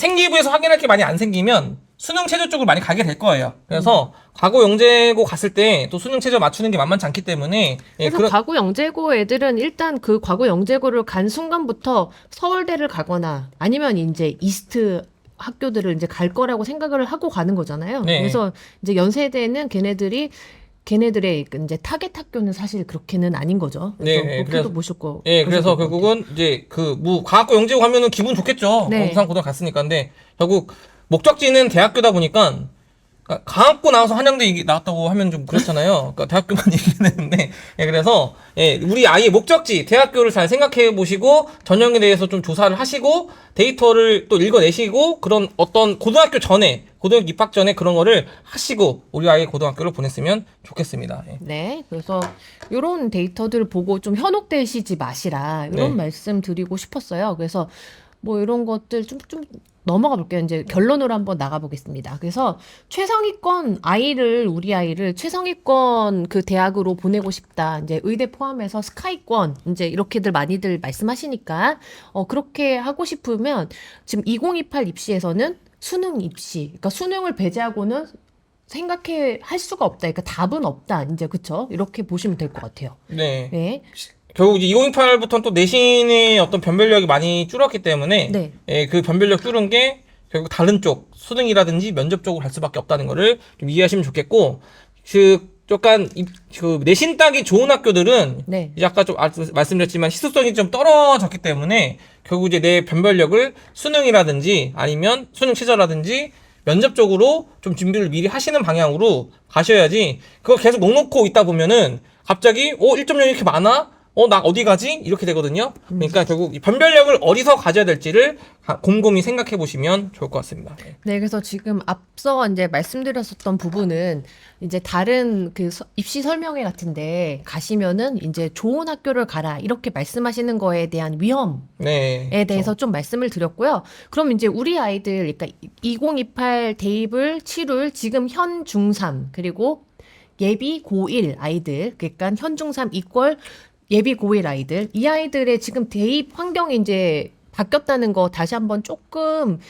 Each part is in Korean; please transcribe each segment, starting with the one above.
생기부에서 확인할 게 많이 안 생기면 수능 최저 쪽으로 많이 가게 될 거예요. 그래서 과거 영재고 갔을 때 또 수능 최저 맞추는 게 만만치 않기 때문에 그래서 과거 영재고 애들은 일단 그 과거 영재고를 간 순간부터 서울대를 가거나 아니면 이제 이스트 학교들을 이제 갈 거라고 생각을 하고 가는 거잖아요. 네. 그래서 이제 연세대는 걔네들의 이제 타겟 학교는 사실 그렇게는 아닌 거죠. 그래서 네, 목표도 그래서- 보셨고. 그래서 결국은 이제 과학고 영재고 가면은 기분 좋겠죠. 네. 부산 고등 갔으니까. 근데 결국 목적지는 대학교다 보니까 강학고 나와서 한양대 나왔다고 하면 좀 그렇잖아요. 그러니까 대학교만 얘기되는데 그래서 우리 아이의 목적지 대학교를 잘 생각해 보시고 전형에 대해서 좀 조사를 하시고 데이터를 또 읽어내시고 그런 어떤 고등학교 입학 전에 그런 거를 하시고 우리 아이의 고등학교를 보냈으면 좋겠습니다. 네, 그래서 이런 데이터들을 보고 좀 현혹되시지 마시라 이런 네. 말씀 드리고 싶었어요. 그래서 뭐 이런 것들 좀 넘어가 볼게요. 이제 결론으로 한번 나가 보겠습니다. 그래서 우리 아이를 최상위권 그 대학으로 보내고 싶다. 이제 의대 포함해서 스카이권 이제 이렇게들 많이들 말씀하시니까 그렇게 하고 싶으면 지금 2028 입시에서는 수능 입시, 그러니까 수능을 배제하고는 할 수가 없다. 그러니까 답은 없다. 이제 그쵸? 이렇게 보시면 될 것 같아요. 네. 네. 결국 이제 2028부터는 또 내신의 어떤 변별력이 많이 줄었기 때문에 네. 그 변별력 줄은 게 결국 다른 쪽 수능이라든지 면접 쪽으로 갈 수밖에 없다는 거를 좀 이해하시면 좋겠고 약간 그 내신 따기 좋은 학교들은 네. 이제 아까 좀 말씀드렸지만 시소성이 좀 떨어졌기 때문에 결국 이제 내 변별력을 수능이라든지 아니면 수능 최저라든지 면접 쪽으로 좀 준비를 미리 하시는 방향으로 가셔야지 그거 계속 넉넉고 있다 보면은 갑자기 1.0이 이렇게 많아? 나 어디 가지? 이렇게 되거든요. 그러니까 결국 이 변별력을 어디서 가져야 될지를 곰곰이 생각해 보시면 좋을 것 같습니다. 네, 그래서 지금 앞서 이제 말씀드렸었던 부분은 이제 다른 그 입시 설명회 같은데 가시면은 이제 좋은 학교를 가라 이렇게 말씀하시는 거에 대한 위험에 네. 대해서 좀 말씀을 드렸고요. 그럼 이제 우리 아이들, 그러니까 2028 대입을 치룰 지금 현 중3 그리고 예비 고1 아이들, 그러니까 현 중3 이퀄 예비 고1 아이들, 이 아이들의 지금 대입 환경이 이제 바뀌었다는 거 다시 한번 조금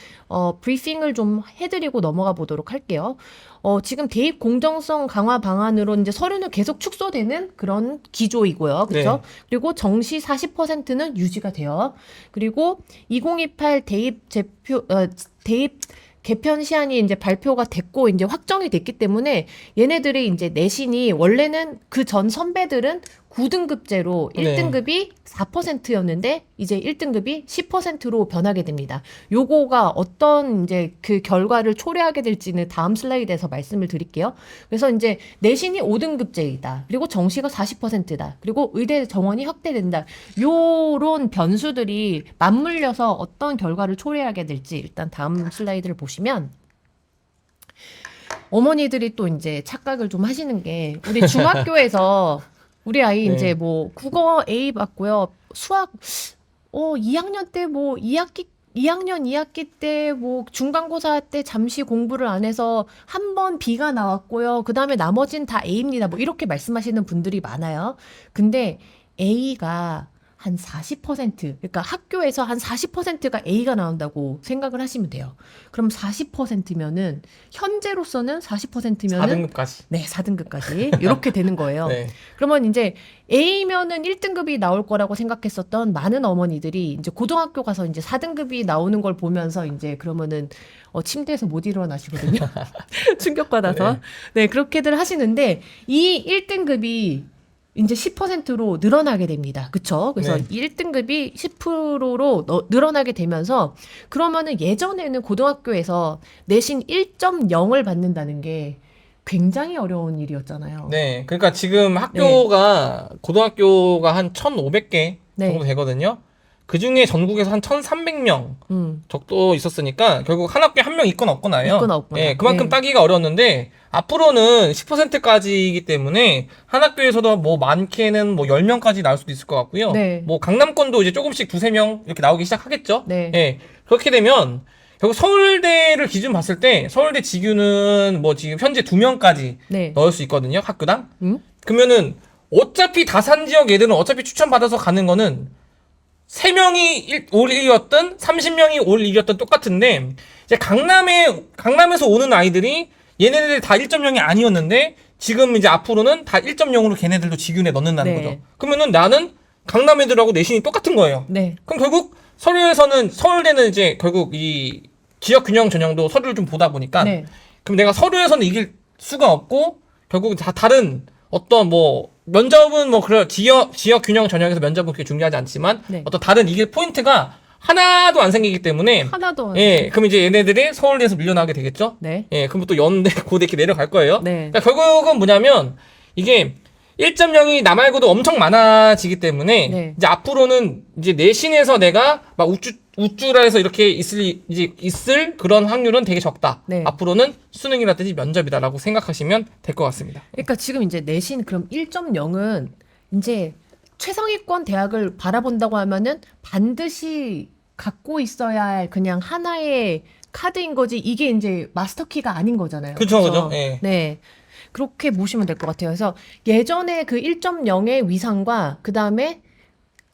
브리핑을 좀 해드리고 넘어가 보도록 할게요. 지금 대입 공정성 강화 방안으로 이제 서류는 계속 축소되는 그런 기조이고요. 그렇죠? 네. 그리고 정시 40%는 유지가 돼요. 그리고 2028 대입 개편 시한이 이제 발표가 됐고 이제 확정이 됐기 때문에 얘네들이 이제 내신이 원래는 그 전 선배들은 9등급제로 네. 1등급이 4%였는데 이제 1등급이 10%로 변하게 됩니다. 요거가 어떤 이제 그 결과를 초래하게 될지는 다음 슬라이드에서 말씀을 드릴게요. 그래서 이제 내신이 5등급제이다. 그리고 정시가 40%다. 그리고 의대 정원이 확대된다. 요런 변수들이 맞물려서 어떤 결과를 초래하게 될지 일단 다음 슬라이드를 보시면 어머니들이 또 이제 착각을 좀 하시는 게 우리 중학교에서 우리 아이 네. 이제 뭐 국어 A 받고요. 수학 2학년 때 뭐 2학년 2학기 때 뭐 중간고사 때 잠시 공부를 안 해서 한 번 B가 나왔고요. 그다음에 나머지는 다 A입니다. 뭐 이렇게 말씀하시는 분들이 많아요. 근데 A가 한 40%, 그러니까 학교에서 한 40%가 A가 나온다고 생각을 하시면 돼요. 그럼 40%면은 현재로서는 40%면은 4등급까지. 네, 4등급까지 이렇게 되는 거예요. 네. 그러면 이제 A면은 1등급이 나올 거라고 생각했었던 많은 어머니들이 이제 고등학교 가서 이제 4등급이 나오는 걸 보면서 이제 그러면은 침대에서 못 일어나시거든요. 충격받아서. 네, 그렇게들 하시는데 이 1등급이 이제 10%로 늘어나게 됩니다. 그쵸? 그래서 네. 1등급이 10%로 늘어나게 되면서 그러면은 예전에는 고등학교에서 내신 1.0을 받는다는 게 굉장히 어려운 일이었잖아요. 네. 그러니까 지금 고등학교가 한 1,500개 네. 정도 되거든요. 그 중에 전국에서 한 1,300명 정도 있었으니까 결국 한 학교에 한 명 있거나 없거나예요. 있거나 없거나. 예, 그만큼 네. 따기가 어려웠는데 앞으로는 10%까지이기 때문에 한 학교에서도 뭐 많게는 뭐 10명까지 나올 수도 있을 것 같고요. 네. 뭐 강남권도 이제 조금씩 두세 명 이렇게 나오기 시작하겠죠. 네. 예. 그렇게 되면 결국 서울대를 기준 봤을 때 서울대 지규는 뭐 지금 현재 2명까지 네. 넣을 수 있거든요. 학교당. 음? 그러면은 어차피 다산 지역 애들은 어차피 추천받아서 가는 거는 3명이 올 1위였든 30명이 올 1위였든 똑같은데 이제 강남에서 오는 아이들이 얘네들 다 1.0이 아니었는데 지금 이제 앞으로는 다 1.0으로 걔네들도 지균에 넣는다는 네. 거죠. 그러면은 나는 강남 애들하고 내신이 똑같은 거예요. 네. 그럼 결국 서울에서는 서울대는 이제 결국 이 지역 균형 전형도 서류를 좀 보다 보니까 네. 그럼 내가 서류에서는 이길 수가 없고 결국 다 다른 어떤 뭐 면접은 뭐 그래 지역 균형 전형에서 면접은 그렇게 중요하지 않지만 네. 어떤 다른 이길 포인트가 하나도 안 생기기 때문에 하나도. 예 그럼 이제 얘네들이 서울대에서 밀려나게 되겠죠. 네. 예 그럼 또 연대 고대 이렇게 내려갈 거예요. 네. 그러니까 결국은 뭐냐면 이게 1.0이 나 말고도 엄청 많아지기 때문에 네. 이제 앞으로는 이제 내신에서 내가 막 우쭈라 해서 이렇게 있을 그런 확률은 되게 적다. 네. 앞으로는 수능이라든지 면접이다라고 생각하시면 될 것 같습니다. 그러니까 지금 이제 내신 그럼 1.0은 이제 최상위권 대학을 바라본다고 하면은 반드시 갖고 있어야 할 그냥 하나의 카드인 거지 이게 이제 마스터키가 아닌 거잖아요. 그쵸, 그래서 그죠? 예. 네. 그렇게 보시면 될 것 같아요. 그래서 예전에 그 1.0의 위상과 그다음에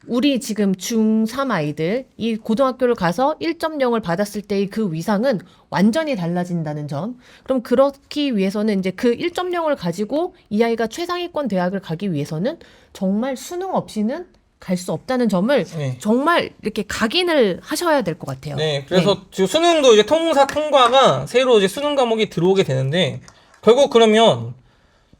우리 지금 중3 아이들 이 고등학교를 가서 1.0을 받았을 때의 그 위상은 완전히 달라진다는 점. 그럼 그렇기 위해서는 이제 그 1.0을 가지고 이 아이가 최상위권 대학을 가기 위해서는 정말 수능 없이는 갈 수 없다는 점을 네. 정말 이렇게 각인을 하셔야 될 것 같아요. 네, 그래서 지금 수능도 이제 통사 통과가 새로 이제 수능 과목이 들어오게 되는데 결국 그러면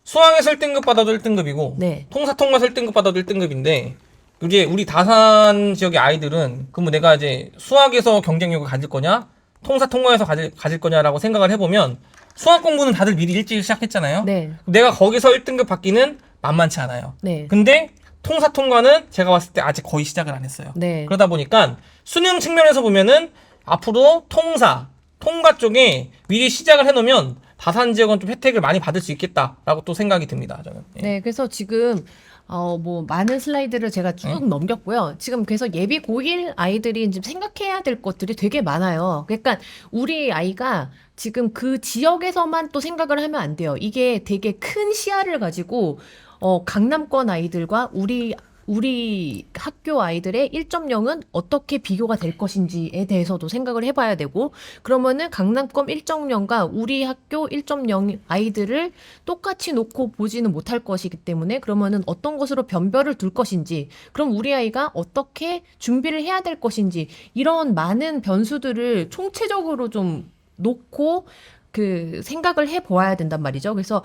수학에서 1등급 받아도 1등급이고 네. 통사 통과에서 1등급 받아도 1등급인데 이제 우리 다산 지역의 아이들은 그럼 내가 이제 수학에서 경쟁력을 가질 거냐 통사 통과에서 가질 거냐라고 생각을 해보면 수학 공부는 다들 미리 일찍 시작했잖아요. 네. 내가 거기서 1등급 받기는 만만치 않아요. 네. 근데 통사 통과는 제가 봤을 때 아직 거의 시작을 안 했어요. 네. 그러다 보니까 수능 측면에서 보면은 앞으로 통과 쪽에 미리 시작을 해놓으면 다산 지역은 좀 혜택을 많이 받을 수 있겠다라고 또 생각이 듭니다. 저는. 예. 네, 그래서 지금 뭐 많은 슬라이드를 제가 쭉 넘겼고요. 지금 그래서 예비 고1 아이들이 지금 생각해야 될 것들이 되게 많아요. 그러니까 우리 아이가 지금 그 지역에서만 또 생각을 하면 안 돼요. 이게 되게 큰 시야를 가지고 강남권 아이들과 우리 학교 아이들의 1.0은 어떻게 비교가 될 것인지에 대해서도 생각을 해봐야 되고, 그러면은 강남권 1.0과 우리 학교 1.0 아이들을 똑같이 놓고 보지는 못할 것이기 때문에 그러면은 어떤 것으로 변별을 둘 것인지, 그럼 우리 아이가 어떻게 준비를 해야 될 것인지, 이런 많은 변수들을 총체적으로 좀 놓고 그 생각을 해보아야 된단 말이죠. 그래서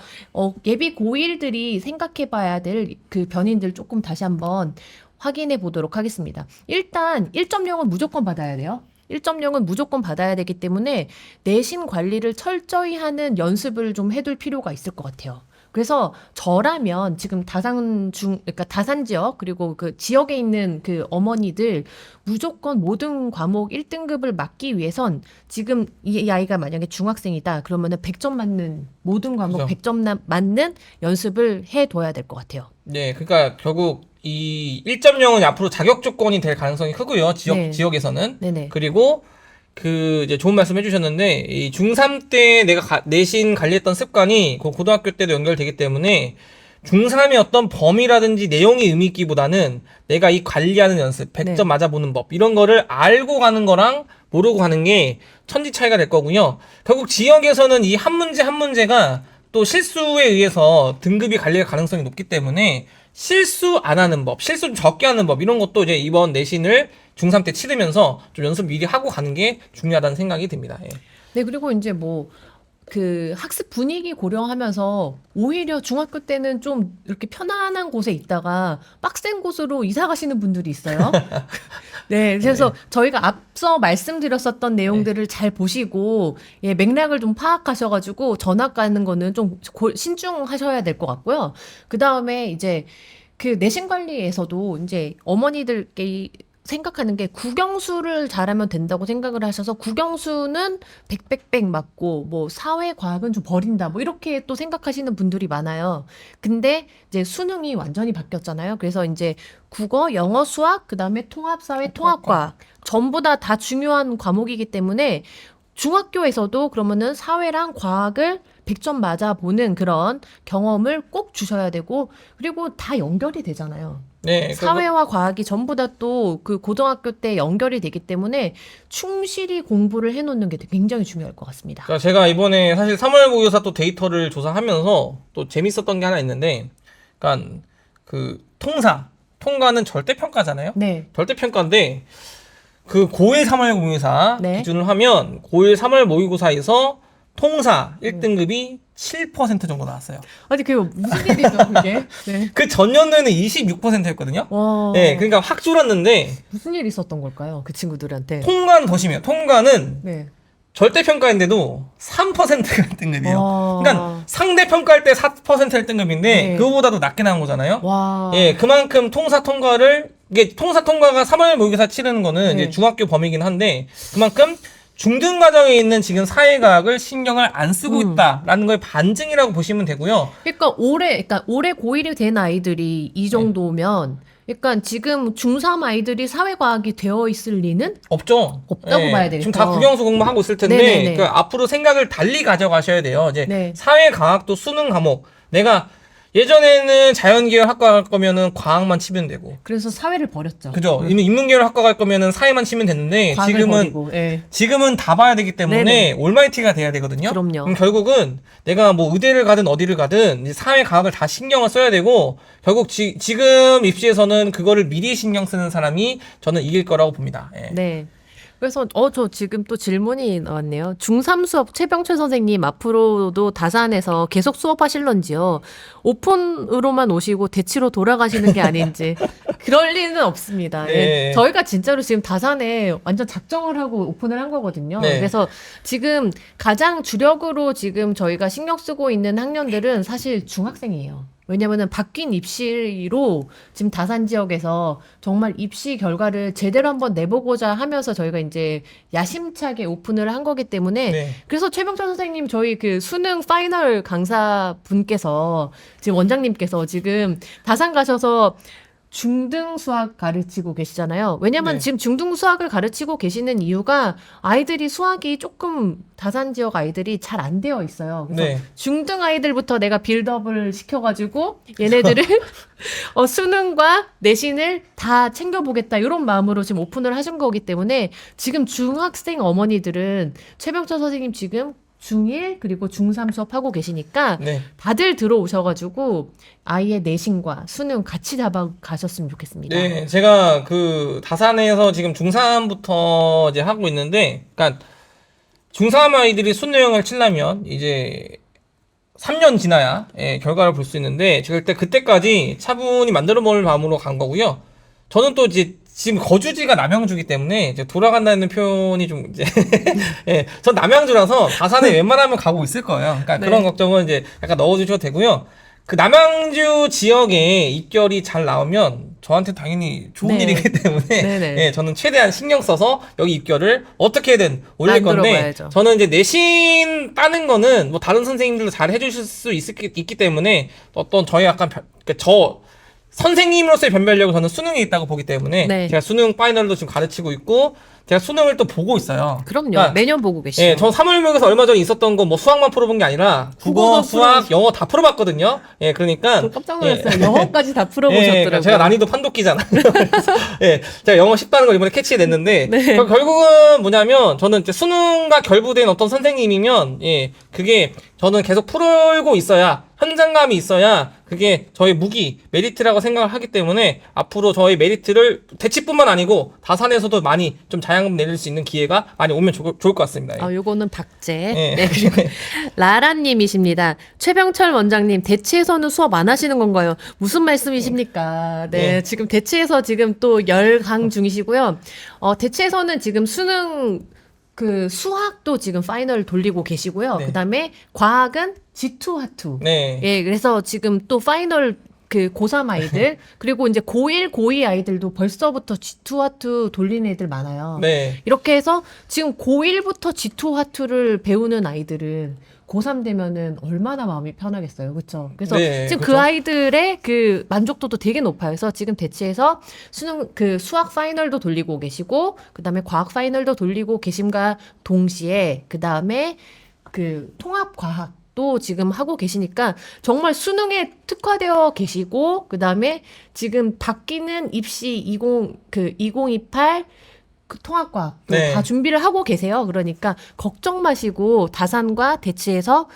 예비 고1들이 생각해봐야 될 그 변인들 조금 다시 한번 확인해 보도록 하겠습니다. 일단 1.0은 무조건 받아야 돼요. 1.0은 무조건 받아야 되기 때문에 내신 관리를 철저히 하는 연습을 좀 해둘 필요가 있을 것 같아요. 그래서 저라면 지금 그러니까 다산 지역 그리고 그 지역에 있는 그 어머니들 무조건 모든 과목 1등급을 맞기 위해선 지금 이 아이가 만약에 중학생이다 그러면은 100점 맞는 모든 과목 그죠. 100점 맞는 연습을 해둬야 될 것 같아요. 네, 그러니까 결국 이 1.0은 앞으로 자격 조건이 될 가능성이 크고요. 네. 지역에서는. 네네. 그리고 그 이제 좋은 말씀 해주셨는데 이 중3 때 내가 내신 관리했던 습관이 그 고등학교 때도 연결되기 때문에 중3의 어떤 범위라든지 내용이 의미 있기보다는 내가 이 관리하는 연습, 100점 네. 맞아보는 법 이런 거를 알고 가는 거랑 모르고 가는 게 천지 차이가 될 거고요. 결국 지역에서는 이 한 문제 한 문제가 또 실수에 의해서 등급이 갈릴 가능성이 높기 때문에 실수 안 하는 법, 실수 좀 적게 하는 법 이런 것도 이제 이번 내신을 중3 때 치르면서 좀 연습 미리 하고 가는 게 중요하다는 생각이 듭니다. 예. 네, 그리고 이제 뭐 그 학습 분위기 고려하면서 오히려 중학교 때는 좀 이렇게 편안한 곳에 있다가 빡센 곳으로 이사 가시는 분들이 있어요. 네, 그래서 저희가 앞서 말씀드렸었던 내용들을 잘 보시고 예, 맥락을 좀 파악하셔가지고 전학 가는 거는 좀 신중하셔야 될 것 같고요. 그 다음에 이제 그 내신 관리에서도 이제 어머니들께 생각하는 게 국영수를 잘하면 된다고 생각을 하셔서 국영수는 100 맞고 뭐 사회과학은 좀 버린다 뭐 이렇게 또 생각하시는 분들이 많아요. 근데 이제 수능이 완전히 바뀌었잖아요. 그래서 이제 국어, 영어, 수학, 그다음에 통합사회, 통합과학 전부 다 중요한 과목이기 때문에 중학교에서도 그러면은 사회랑 과학을 100점 맞아보는 그런 경험을 꼭 주셔야 되고, 그리고 다 연결이 되잖아요. 네, 사회와 과학이 전부 다 또 그 고등학교 때 연결이 되기 때문에 충실히 공부를 해놓는 게 굉장히 중요할 것 같습니다. 그러니까 제가 이번에 사실 3월 모의고사 또 데이터를 조사하면서 또 재밌었던 게 하나 있는데, 그러니까 그 통과는 절대평가잖아요. 네. 절대평가인데 그 고1 3월 모의고사 네. 기준으로 하면 고1 3월 모의고사에서 통사 1등급이 7% 정도 나왔어요. 아니 그게 무슨 일이죠 그게? 네. 그 전년도에는 26%였거든요. 와. 네, 그러니까 확 줄었는데 무슨 일이 있었던 걸까요? 그 친구들한테. 통과는 더 심해요. 통과는 네. 절대평가인데도 3%가 1등급이에요. 와. 그러니까 상대평가할 때 4% 1등급인데 네. 그거보다도 낮게 나온 거잖아요. 와. 예, 그만큼 이게 통사 통과가 3월 모의고사 치르는 거는 네. 이제 중학교 범위긴 한데 그만큼 중등 과정에 있는 지금 사회과학을 신경을 안 쓰고 있다라는 거의 반증이라고 보시면 되고요. 그러니까 올해 고1이 된 아이들이 이 정도면, 그러니까 지금 중3 아이들이 사회과학이 되어 있을 리는 없죠. 없다고 봐야 되겠죠. 지금 다 국영수 공부하고 있을 텐데 네네네. 그 앞으로 생각을 달리 가져가셔야 돼요. 이제 네. 사회과학도 수능 과목 내가 예전에는 자연계열 학과 갈 거면은 과학만 치면 되고 그래서 사회를 버렸죠. 그죠? 인문계열 학과 갈 거면은 사회만 치면 됐는데 과학을 버리고. 예. 지금은 다 봐야 되기 때문에 네네. 올마이티가 돼야 되거든요. 그럼요. 그럼 결국은 내가 뭐 의대를 가든 어디를 가든 이제 사회과학을 다 신경을 써야 되고 결국 지금 입시에서는 그거를 미리 신경 쓰는 사람이 저는 이길 거라고 봅니다. 예. 네. 그래서 저 지금 또 질문이 나왔네요. 중3 수업 최병철 선생님 앞으로도 다산에서 계속 수업하실런지요? 오픈으로만 오시고 대치로 돌아가시는 게 아닌지. 그럴 리는 없습니다. 네. 예. 저희가 진짜로 지금 다산에 완전 작정을 하고 오픈을 한 거거든요. 네. 그래서 지금 가장 주력으로 지금 저희가 신경 쓰고 있는 학년들은 사실 중학생이에요. 왜냐면은 바뀐 입시로 지금 다산 지역에서 정말 입시 결과를 제대로 한번 내보고자 하면서 저희가 이제 야심차게 오픈을 한 거기 때문에 네. 그래서 최병철 선생님 저희 그 수능 파이널 강사 분께서 지금 원장님께서 지금 다산 가셔서 중등 수학 가르치고 계시잖아요. 왜냐면 네. 지금 중등 수학을 가르치고 계시는 이유가 아이들이 수학이 조금 다산 지역 아이들이 잘 안 되어 있어요. 그래서 네. 중등 아이들부터 내가 빌드업을 시켜가지고 얘네들을 수능과 내신을 다 챙겨보겠다 이런 마음으로 지금 오픈을 하신 거기 때문에 지금 중학생 어머니들은 최병철 선생님 지금 중1 그리고 중3 수업하고 계시니까 네. 다들 들어오셔가지고 아이의 내신과 수능 같이 잡아 가셨으면 좋겠습니다. 네, 제가 그 다산에서 지금 중3부터 이제 하고 있는데, 그러니까 중3 아이들이 수능을 치려면 이제 3년 지나야 결과를 볼 수 있는데, 제가 그때까지 차분히 만들어 볼 마음으로 간 거고요. 저는 또 이제 지금 거주지가 남양주기 때문에 이제 돌아간다는 표현이 좀 이제 예, 전 남양주라서 다산에 웬만하면 가고 있을 거예요. 그러니까 네. 그런 걱정은 이제 약간 넣어주셔도 되고요. 그 남양주 지역에 입결이 잘 나오면 저한테 당연히 좋은 네. 일이기 때문에 네네. 예, 저는 최대한 신경 써서 여기 입결을 어떻게든 올릴 건데 만들어봐야죠. 저는 이제 내신 따는 거는 뭐 다른 선생님들도 잘 해주실 수 있기 때문에 어떤 저희 약간 선생님으로서의 변별력은 저는 수능에 있다고 보기 때문에 네. 제가 수능 파이널도 지금 가르치고 있고 제가 수능을 또 보고 있어요. 그럼요. 그러니까 매년 보고 계시죠. 예, 저 3월 모의고사 얼마 전에 있었던 거 뭐 수학만 풀어본 게 아니라 국어, 국어도 수학, 영어 다 풀어봤거든요. 예, 그러니까 저 깜짝 놀랐어요. 영어까지 다 풀어보셨더라고요. 그러니까 제가 난이도 판독기잖아요. 그래서, 예, 제가 영어 쉽다는 걸 이번에 캐치해냈는데 네. 결국은 뭐냐면 저는 이제 수능과 결부된 어떤 선생님이면 예, 그게 저는 계속 풀고 있어야 현장감이 있어야 그게 저의 무기 메리트라고 생각을 하기 때문에 앞으로 저의 메리트를 대치뿐만 아니고 다산에서도 많이 좀 자양분 내릴 수 있는 기회가 많이 오면 좋을 것 같습니다. 예. 요거는 박제. 예. 네, 그리고 라라님이십니다. 최병철 원장님, 대치에서는 수업 안 하시는 건가요? 무슨 말씀이십니까? 네, 예. 지금 대치에서 지금 또 열강 중이시고요. 대치에서는 지금 수능 그 수학도 지금 파이널 돌리고 계시고요. 네. 그다음에 과학은 G2 하투. 네. 예, 그래서 지금 또 파이널 그 고3 아이들 그리고 이제 고1, 고2 아이들도 벌써부터 G2 화투 돌리는 애들 많아요. 네. 이렇게 해서 지금 고1부터 G2 화투를 배우는 아이들은 고3 되면은 얼마나 마음이 편하겠어요. 그렇죠? 그래서 네, 지금 그쵸. 그 아이들의 그 만족도도 되게 높아요. 그래서 지금 대치에서 수학 파이널도 돌리고 계시고 그다음에 과학 파이널도 돌리고 계심과 동시에 그다음에 그 통합 과학 또 지금 하고 계시니까 정말 수능에 특화되어 계시고 그다음에 지금 바뀌는 입시 2028 그 통합과학 네. 다 준비를 하고 계세요. 그러니까 걱정 마시고 다산과 대치에서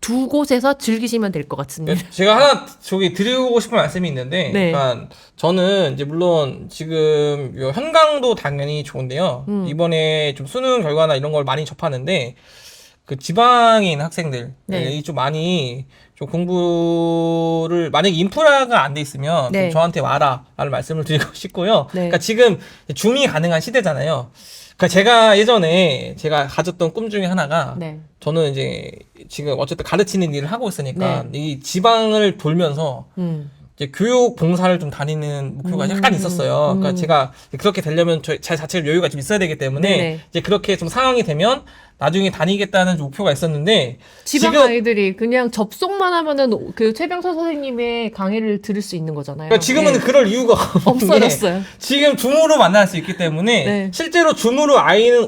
두 곳에서 즐기시면 될 것 같습니다. 제가 하나 저기 드리고 싶은 말씀이 있는데, 네. 그러니까 저는 이제 물론 지금 요 현강도 당연히 좋은데요. 이번에 좀 수능 결과나 이런 걸 많이 접하는데 그 지방에 있는 학생들 네. 좀 많이 좀 공부를 만약에 인프라가 안 돼 있으면 네. 좀 저한테 와라라는 말씀을 드리고 싶고요. 네. 그러니까 지금 줌이 가능한 시대잖아요. 그러니까 제가 예전에 제가 가졌던 꿈 중에 하나가 네. 저는 이제 지금 어쨌든 가르치는 일을 하고 있으니까 네. 이 지방을 돌면서 이제 교육 봉사를 좀 다니는 목표가 약간 있었어요. 그러니까 제가 그렇게 되려면 제 자체를 여유가 좀 있어야 되기 때문에 네네. 이제 그렇게 좀 상황이 되면 나중에 다니겠다는 목표가 있었는데 지방 지금 아이들이 그냥 접속만 하면은 그 최병철 선생님의 강의를 들을 수 있는 거잖아요. 그러니까 지금은 네. 그럴 이유가 없는 게 없어졌어요. 지금 줌으로 만날 수 있기 때문에 네. 실제로 줌으로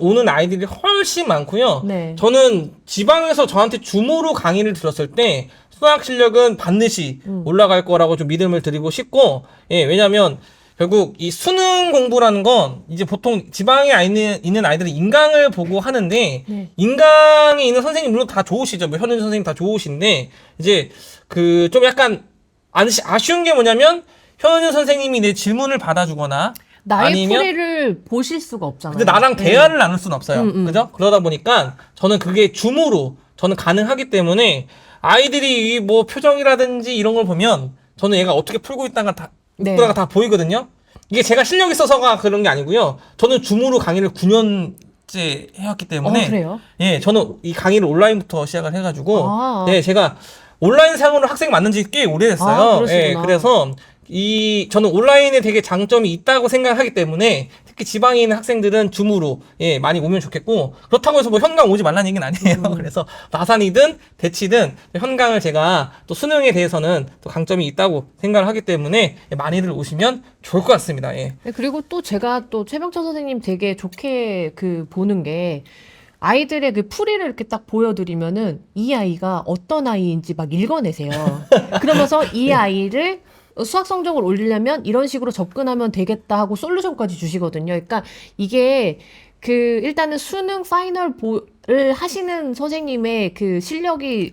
오는 아이들이 훨씬 많고요. 네. 저는 지방에서 저한테 줌으로 강의를 들었을 때 수학 실력은 반드시 올라갈 거라고 좀 믿음을 드리고 싶고, 예, 왜냐면 결국 이 수능 공부라는 건 이제 보통 지방에 있는 아이들은 인강을 보고 하는데 네. 인강에 있는 선생님 물론 다 좋으시죠. 뭐 현은 선생님 다 좋으신데 이제 그 좀 약간 아쉬운 게 뭐냐면 현은 선생님이 내 질문을 받아주거나 나의 아니면 풀이를 보실 수가 없잖아요. 근데 나랑 네. 대화를 나눌 수는 없어요. 음. 그죠? 그러다 보니까 저는 그게 줌으로 저는 가능하기 때문에 아이들이 이 뭐 표정이라든지 이런 걸 보면 저는 얘가 어떻게 풀고 있다가 네. 다 보이거든요. 이게 제가 실력이 있어서가 그런 게 아니고요. 저는 줌으로 강의를 9년째 해왔기 때문에 그래요? 예, 저는 이 강의를 온라인부터 시작을 해가지고 아. 예, 제가 온라인상으로 학생 만난 지 꽤 오래됐어요. 아, 그러시구나. 예, 그래서 저는 온라인에 되게 장점이 있다고 생각하기 때문에 특히 지방에 있는 학생들은 줌으로 예, 많이 오면 좋겠고 그렇다고 해서 뭐 현강 오지 말라는 얘기는 아니에요. 그래서 나산이든 대치든 현강을 제가 또 수능에 대해서는 또 강점이 있다고 생각을 하기 때문에 예, 많이들 오시면 좋을 것 같습니다. 예. 네, 그리고 또 제가 또 최병철 선생님 되게 좋게 그 보는 게 아이들의 그 풀이를 이렇게 딱 보여드리면은 이 아이가 어떤 아이인지 막 읽어내세요. 그러면서 이 아이를 수학 성적을 올리려면 이런 식으로 접근하면 되겠다 하고 솔루션까지 주시거든요. 그러니까 이게 그 일단은 수능 파이널을 하시는 선생님의 그 실력이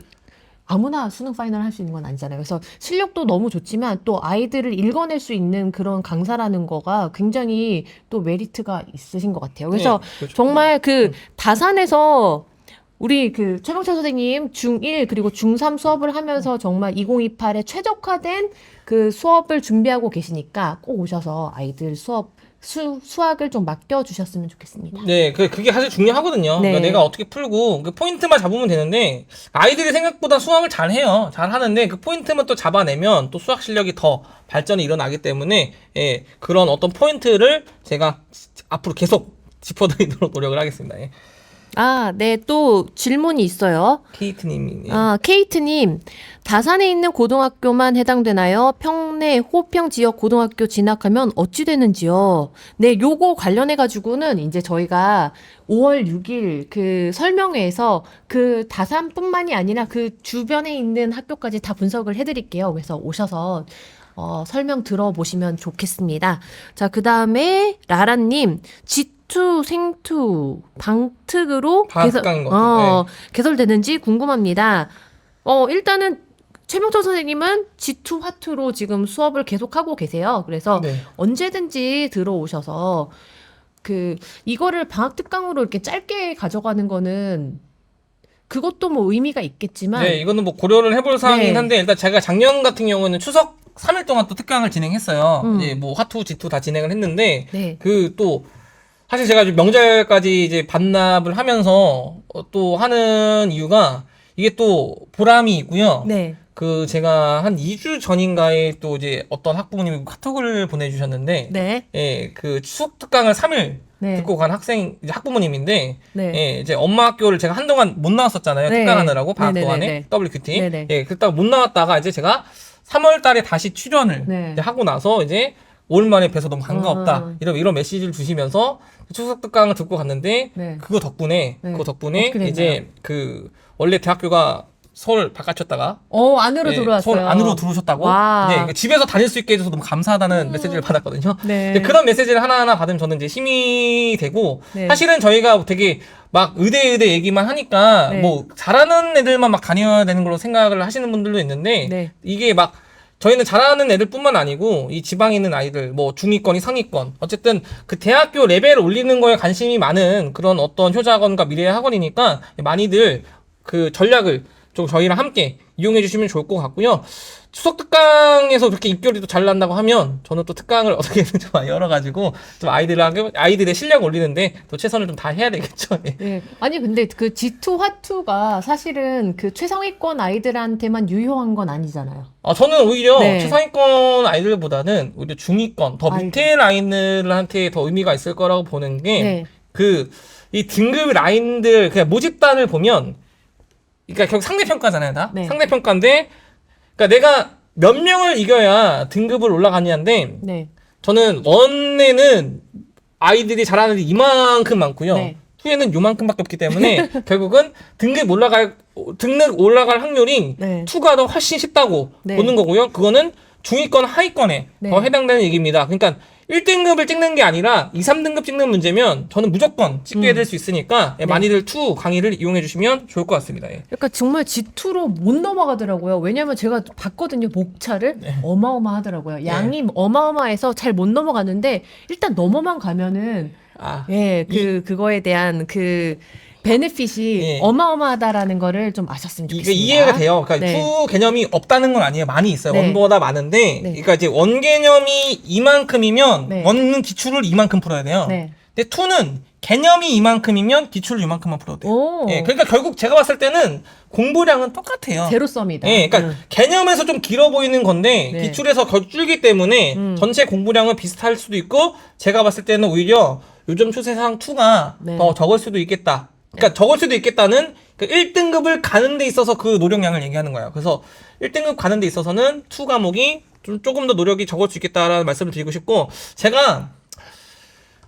아무나 수능 파이널 할 수 있는 건 아니잖아요. 그래서 실력도 너무 좋지만 또 아이들을 읽어낼 수 있는 그런 강사라는 거가 굉장히 또 메리트가 있으신 것 같아요. 그래서 네, 그렇죠. 정말 그 다산에서 우리 그 최병철 선생님 중1 그리고 중3 수업을 하면서 정말 2028에 최적화된 그 수업을 준비하고 계시니까 꼭 오셔서 아이들 수학을 좀 맡겨주셨으면 좋겠습니다. 네, 그게 사실 중요하거든요. 네. 그러니까 내가 어떻게 풀고 그 포인트만 잡으면 되는데 아이들이 생각보다 수학을 잘해요. 잘하는데 그 포인트만 또 잡아내면 또 수학 실력이 더 발전이 일어나기 때문에 예, 그런 어떤 포인트를 제가 앞으로 계속 짚어드리도록 노력을 하겠습니다. 예. 아, 네, 또 질문이 있어요. 케이트님이 케이트님, 다산에 있는 고등학교만 해당되나요? 평내 호평 지역 고등학교 진학하면 어찌 되는지요? 네, 요거 관련해가지고는 이제 저희가 5월 6일 그 설명회에서 그 다산뿐만이 아니라 그 주변에 있는 학교까지 다 분석을 해드릴게요. 그래서 오셔서 설명 들어보시면 좋겠습니다. 자, 그 다음에 라라님, G2 생투 방특으로 방학간인 것 같아요. 개설되는지 궁금합니다. 일단은 최명철 선생님은 G2 화투로 지금 수업을 계속하고 계세요. 그래서 네. 언제든지 들어오셔서 이거를 방학 특강으로 이렇게 짧게 가져가는 거는 그것도 뭐 의미가 있겠지만 네, 이거는 뭐 고려를 해볼 사항이긴 네. 한데 일단 제가 작년 같은 경우는 추석 3일 동안 또 특강을 진행했어요. 이제 뭐 화투, 지투 다 진행을 했는데 네. 또 사실 제가 명절까지 이제 반납을 하면서 또 하는 이유가 이게 또 보람이 있고요. 네. 그 제가 한 2주 전인가에 또 이제 어떤 학부모님이 카톡을 보내주셨는데 네. 예, 그 추석 특강을 3일 네. 듣고 간 학생 이제 학부모님인데 네. 예, 이제 엄마 학교를 제가 한동안 못 나왔었잖아요. 네. 특강하느라고 방학 네네네네. 동안에 WQT. 네네. 예, 그랬다가 못 나왔다가 이제 제가 3월 달에 다시 출연을 네. 이제 하고 나서 이제 오랜만에 뵈서 너무 반가웠다. 이런 메시지를 주시면서 추석 특강을 듣고 갔는데 네. 그거 덕분에 네. 그거 덕분에 어떻게 됐나요? 이제 그 원래 대학교가 서울 바깥이었다가 안으로 예, 들어왔어요. 서울 안으로 들어오셨다고 와. 이제 집에서 다닐 수 있게 해줘서 너무 감사하다는 메시지를 받았거든요. 네. 근데 그런 메시지를 하나하나 받으면 저는 이제 힘이 되고 네. 사실은 저희가 되게 막 의대 얘기만 하니까 네. 뭐 잘하는 애들만 막 다녀야 되는 걸로 생각을 하시는 분들도 있는데 네. 이게 막 저희는 잘하는 애들뿐만 아니고 이 지방에 있는 아이들 뭐 중위권이 상위권 어쨌든 그 대학교 레벨을 올리는 거에 관심이 많은 그런 어떤 효자학원과 미래학원이니까 많이들 그 전략을 좀 저희랑 함께 이용해 주시면 좋을 것 같고요. 추석 특강에서 그렇게 입결이 또 잘 난다고 하면 저는 또 특강을 어떻게든 좀 열어가지고 좀 아이들의 실력 올리는데 또 최선을 좀 다해야 되겠죠. 예. 네. 아니 근데 그 G2 화투가 사실은 그 최상위권 아이들한테만 유효한 건 아니잖아요. 저는 오히려 네. 최상위권 아이들보다는 오히려 중위권 더 아이들. 밑에 라인들한테 더 의미가 있을 거라고 보는 게 네. 이 등급 라인들 그냥 모집단을 보면 그러니까 결국 상대평가잖아요, 다. 네. 상대평가인데 그러니까 내가 몇 명을 이겨야 등급을 올라가냐인데 네. 저는 원에는 아이들이 잘하는 애들이 이만큼 많고요. 네. 투에는 요만큼밖에 없기 때문에 결국은 등급 올라갈 확률이 네. 투가 더 훨씬 쉽다고 네. 보는 거고요. 그거는 중위권 하위권에 네. 더 해당되는 얘기입니다. 그러니까 1등급을 찍는 게 아니라 2, 3등급 찍는 문제면 저는 무조건 찍게 될 수 있으니까 네. 많이들 투 강의를 이용해 주시면 좋을 것 같습니다. 예. 그러니까 정말 G2로 못 넘어가더라고요. 왜냐면 제가 봤거든요. 목차를 어마어마하더라고요. 양이 어마어마해서 잘 못 넘어가는데 일단 넘어만 가면은 아, 예, 그거에 대한 그 베네핏이 예. 어마어마하다라는 거를 좀 아셨으면 이게 좋겠습니다. 이해가 돼요. 그러니까 네. 투 개념이 없다는 건 아니에요. 많이 있어요. 네. 원보다 많은데, 네. 그러니까 이제 원 개념이 이만큼이면 네. 원은 기출을 이만큼 풀어야 돼요. 네. 근데 투는 개념이 이만큼이면 기출을 이만큼만 풀어도 돼요. 오. 예, 그러니까 결국 제가 봤을 때는 공부량은 똑같아요. 제로섬이다. 예, 그러니까 개념에서 좀 길어 보이는 건데 네. 기출에서 더 줄기 때문에 전체 공부량은 비슷할 수도 있고 제가 봤을 때는 오히려 요즘 추세상 2가 네. 더 적을 수도 있겠다. 그러니까 적을 수도 있겠다는 그 1등급을 가는 데 있어서 그 노력량을 얘기하는 거예요. 그래서 1등급 가는 데 있어서는 2 과목이 조금 더 노력이 적을 수 있겠다라는 말씀을 드리고 싶고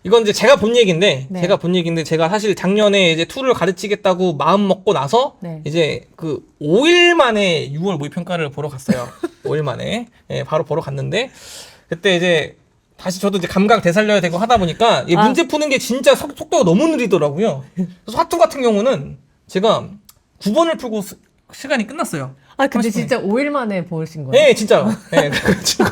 이건 이제 제가 본 얘기인데 네. 제가 사실 작년에 이제 투를 가르치겠다고 마음 먹고 나서 네. 이제 그 5일 만에 6월 모의 평가를 보러 갔어요. 5일 만에 예, 바로 보러 갔는데 그때 이제 다시 저도 이제 감각 되살려야 되고 하다 보니까 이 문제 푸는 게 진짜 속도가 너무 느리더라고요. 그래서 화투 같은 경우는 제가 9번을 풀고 시간이 끝났어요. 아, 근데 30분에. 진짜 5일 만에 보신 거예요? 네, 진짜로. 네, 그래가지고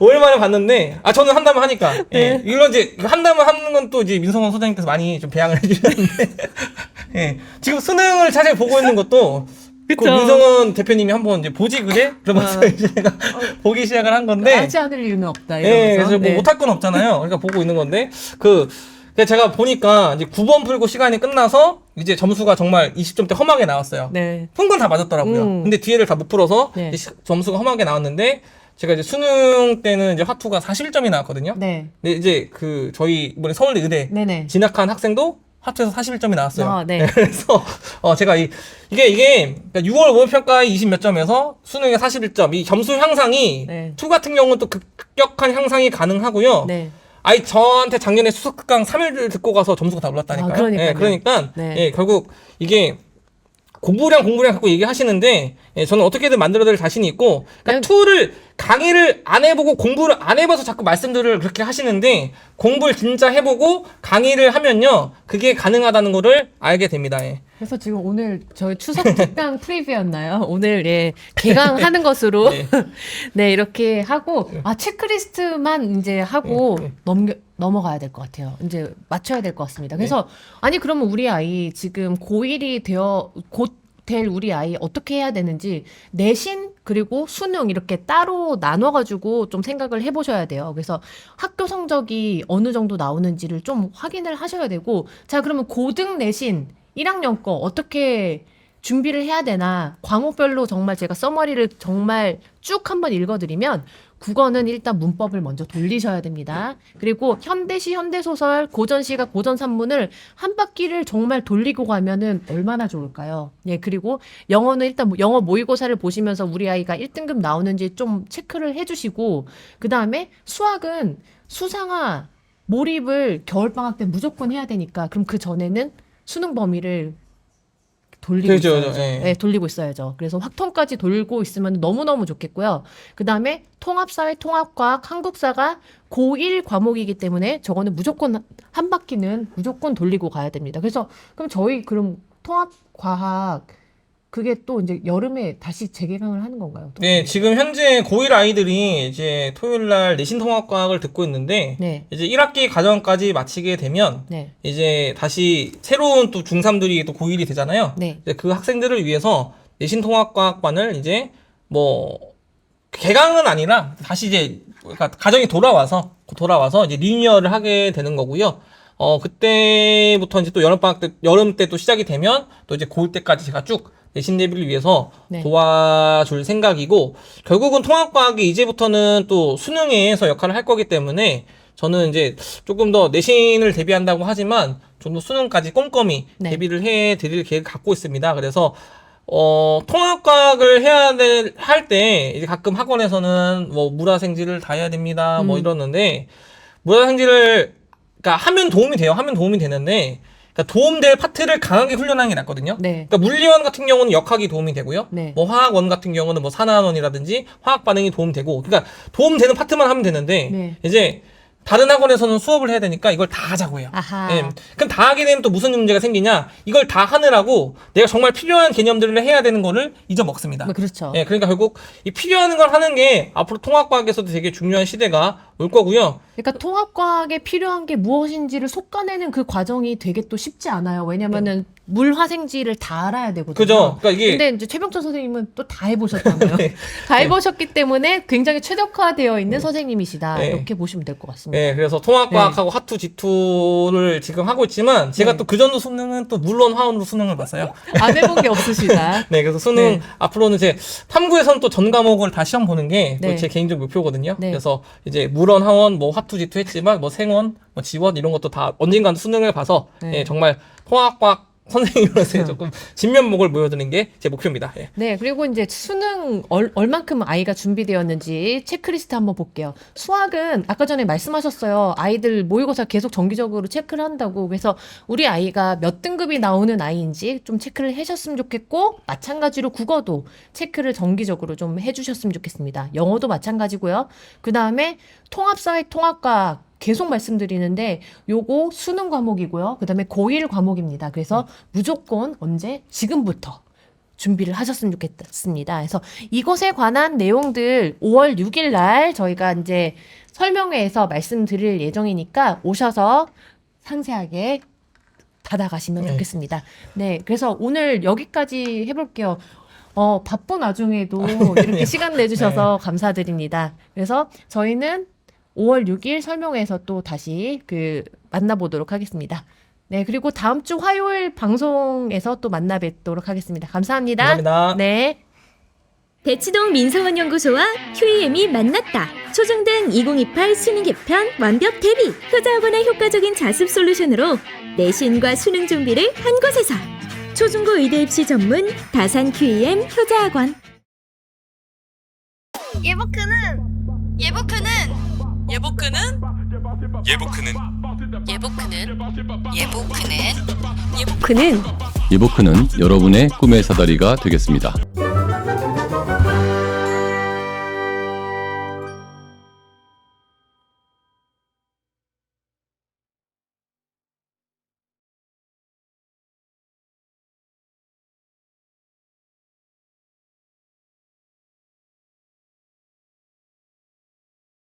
5일 만에 봤는데, 저는 한다면 하니까. 예. 이런 이제, 한다면 하는 건 또 이제 민성원 소장님께서 많이 좀 배양을 해주셨는데, 예. 지금 수능을 자세히 보고 있는 것도, 그 그쵸. 민성원 대표님이 한번 이제 보지 그래? 그러면서 이제 제가 보기 시작을 한 건데, 하지 않을 이유는 없다. 이러면서. 예, 그래서 뭐 네. 못할 건 없잖아요. 그러니까 보고 있는 건데, 그래서 제가 보니까 이제 9번 풀고 시간이 끝나서 이제 점수가 정말 20점대 험하게 나왔어요. 네. 푼 건 다 맞았더라고요. 근데 뒤에를 다 못 풀어서 네. 이제 점수가 험하게 나왔는데 제가 이제 수능 때는 이제 화투가 41점이 나왔거든요. 네. 근데 이제 저희 이번에 서울대 의대 네네. 진학한 학생도 화투에서 41점이 나왔어요. 아, 네. 그래서 제가 이게 그러니까 6월 모의평가의 20 몇 점에서 수능의 41점 이 점수 향상이 네. 투 같은 경우는 또 급격한 향상이 가능하고요. 네. 저한테 작년에 수석 특강 3일을 듣고 가서 점수가 다 올랐다니까요. 아, 그러니까요. 예, 그러니까 네. 예, 결국 이게 공부량 갖고 얘기하시는데 저는 어떻게든 만들어낼 자신이 있고 그러니까 투를 강의를 안 해보고 공부를 안 해봐서 자꾸 말씀들을 그렇게 하시는데 공부를 진짜 해보고 강의를 하면요 그게 가능하다는 거를 알게 됩니다. 예. 그래서 지금 오늘 저희 추석 특강 프리뷰였나요? 오늘 예 개강하는 것으로 네. 네 이렇게 하고 체크리스트만 이제 하고 넘어가야 될 것 같아요. 이제 맞춰야 될 것 같습니다. 그래서 아니 그러면 우리 아이 지금 고1이 되어 곧 될 우리 아이 어떻게 해야 되는지 내신 그리고 수능 이렇게 따로 나눠가지고 좀 생각을 해보셔야 돼요. 그래서 학교 성적이 어느 정도 나오는지를 좀 확인을 하셔야 되고 자 그러면 고등 내신 1학년 거 어떻게 준비를 해야 되나 과목별로 정말 제가 써머리를 정말 쭉 한번 읽어드리면 국어는 일단 문법을 먼저 돌리셔야 됩니다. 그리고 현대시, 현대소설, 고전시가, 고전산문을 한 바퀴를 정말 돌리고 가면은 얼마나 좋을까요? 예, 그리고 영어는 일단 영어 모의고사를 보시면서 우리 아이가 1등급 나오는지 좀 체크를 해주시고, 그 다음에 수학은 수상화, 몰입을 겨울방학 때 무조건 해야 되니까 그럼 그 전에는 수능 범위를 돌리고 그죠, 있어야죠. 예. 네, 돌리고 있어야죠. 그래서 확통까지 돌고 있으면 너무너무 좋겠고요. 그 다음에 통합사회, 통합과학, 한국사가 고1 과목이기 때문에 저거는 무조건 한 바퀴는 무조건 돌리고 가야 됩니다. 그래서 그럼 저희 그럼 통합과학 그게 또 이제 여름에 다시 재개강을 하는 건가요? 네, 지금 현재 고1 아이들이 이제 토요일 날 내신 통합과학을 듣고 있는데 네. 이제 1학기 과정까지 마치게 되면 네. 이제 다시 새로운 또 중3들이 또 고1이 되잖아요. 네. 이제 그 학생들을 위해서 내신 통합과학반을 이제 뭐 개강은 아니라 다시 이제 그러니까 가정이 돌아와서 이제 리니어를 하게 되는 거고요. 그때부터 이제 또 여름 때 또 시작이 되면 또 이제 고1 때까지 제가 쭉 내신 대비를 위해서 네. 도와줄 생각이고, 결국은 통합과학이 이제부터는 또 수능에서 역할을 할 거기 때문에 저는 이제 조금 더 내신을 대비한다고 하지만 좀 더 수능까지 꼼꼼히 네. 대비를 해 드릴 계획을 갖고 있습니다. 그래서 통합과학을 할 때 이제 가끔 학원에서는 뭐 물화생지를 다 해야 됩니다. 뭐 이러는데, 물화생지를 그러니까 하면 도움이 돼요. 하면 도움이 되는데, 그러니까 도움될 파트를 강하게 훈련하는 게 낫거든요. 네. 그러니까 물리원 같은 경우는 역학이 도움이 되고요. 네. 뭐 화학원 같은 경우는 뭐 산화원이라든지 화학 반응이 도움되고, 그러니까 도움되는 파트만 하면 되는데 네. 이제 다른 학원에서는 수업을 해야 되니까 이걸 다 하자고 해요. 아하. 예. 그럼 다 하게 되면 또 무슨 문제가 생기냐? 이걸 다 하느라고 내가 정말 필요한 개념들을 해야 되는 거를 잊어먹습니다. 뭐 그렇죠. 예, 그러니까 결국 이 필요한 걸 하는 게 앞으로 통합과학에서도 되게 중요한 시대가 올 거고요. 그러니까 통합과학에 필요한 게 무엇인지를 속아내는 그 과정이 되게 또 쉽지 않아요. 왜냐면은 물화생지를 다 알아야 되거든요. 그죠? 그러니까 이게 근데 이제 최병철 선생님은 또 다 해보셨잖아요. 네. 다 해보셨기 때문에 굉장히 최적화되어 있는 선생님이시다. 네. 이렇게 보시면 될 것 같습니다. 네, 그래서 통합과학하고 화투, 지투를 지금 하고 있지만 제가 네. 또 그전도 수능은 또 물론 화원으로 수능을 봤어요. 안 해본 게 없으시다. 네, 그래서 수능 네. 앞으로는 제 탐구에서는 또 전 과목을 다 시험 보는 게 또 네. 제 개인적 목표거든요. 네. 그래서 이제 물원, 하원, 뭐 화투, 지투 했지만 뭐 생원, 뭐 지원 이런 것도 다 언젠간 수능을 봐서 네. 예, 정말 통합과학 선생님으로서 조금 진면목을 보여드리는 게 제 목표입니다. 예. 네, 그리고 이제 수능 얼만큼 아이가 준비되었는지 체크리스트 한번 볼게요. 수학은 아까 전에 말씀하셨어요. 아이들 모의고사 계속 정기적으로 체크를 한다고. 그래서 우리 아이가 몇 등급이 나오는 아이인지 좀 체크를 해주셨으면 좋겠고, 마찬가지로 국어도 체크를 정기적으로 좀 해주셨으면 좋겠습니다. 영어도 마찬가지고요. 그 다음에 통합사회, 통합과학 계속 말씀드리는데 요거 수능 과목이고요. 그 다음에 고1 과목입니다. 그래서 무조건 언제? 지금부터 준비를 하셨으면 좋겠습니다. 그래서 이것에 관한 내용들 5월 6일 날 저희가 이제 설명회에서 말씀드릴 예정이니까 오셔서 상세하게 받아가시면 좋겠습니다. 네, 그래서 오늘 여기까지 해볼게요. 바쁜 와중에도 이렇게 시간 내주셔서 감사드립니다. 그래서 저희는 5월 6일 설명회에서 또 다시 만나보도록 하겠습니다. 네, 그리고 다음 주 화요일 방송에서 또 만나 뵙도록 하겠습니다. 감사합니다. 감사합니다. 네. 대치동 민서원연구소와 QEM이 만났다. 초중등 2028 수능 개편 완벽 대비. 효자학원의 효과적인 자습 솔루션으로 내신과 수능 준비를 한 곳에서. 초중고 의대 입시 전문 다산 QEM 효자학원. 예보크는 여러분의 꿈의 사다리가 되겠습니다.